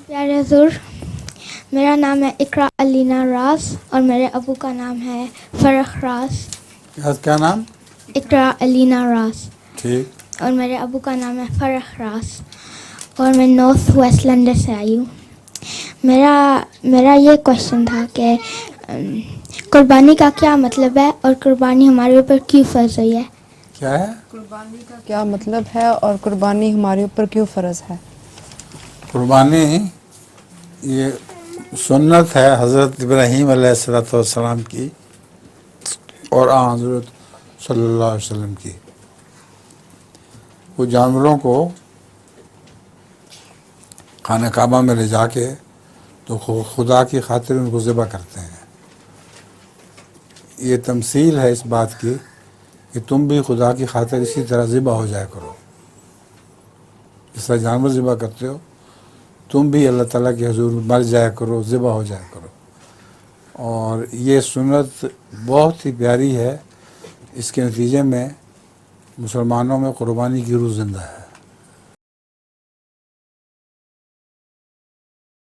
پیارے حضور، میرا نام ہے اقرا علینا راز اور میرے ابو کا نام ہے فرخ راز. کیا نام؟ اقرا علینا راز. ٹھیک. اور میرے ابو کا نام ہے فرخ راز اور میں نارتھ ویسٹ لنڈن سے آئی ہوں. میرا یہ کوشچن تھا کہ قربانی کا کیا مطلب ہے اور قربانی ہمارے اوپر کیوں فرض ہوئی ہے؟ کیا ہے؟ قربانی کا کیا مطلب ہے اور قربانی ہمارے اوپر کیوں فرض ہے؟ قربانی یہ سنت ہے حضرت ابراہیم علیہ السلام کی اور حضرت صلی اللہ علیہ وسلم کی. وہ جانوروں کو خانہ کعبہ میں لے جا کے تو خدا کی خاطر ان کو ذبح کرتے ہیں. یہ تمثیل ہے اس بات کی کہ تم بھی خدا کی خاطر اسی طرح ذبح ہو جایا کرو. جس طرح جانور ذبح کرتے ہو تم بھی اللہ تعالیٰ کے حضور مر جایا کرو، ذبح ہو جایا کرو. اور یہ سنت بہت ہی پیاری ہے. اس کے نتیجے میں مسلمانوں میں قربانی کی روح زندہ ہے.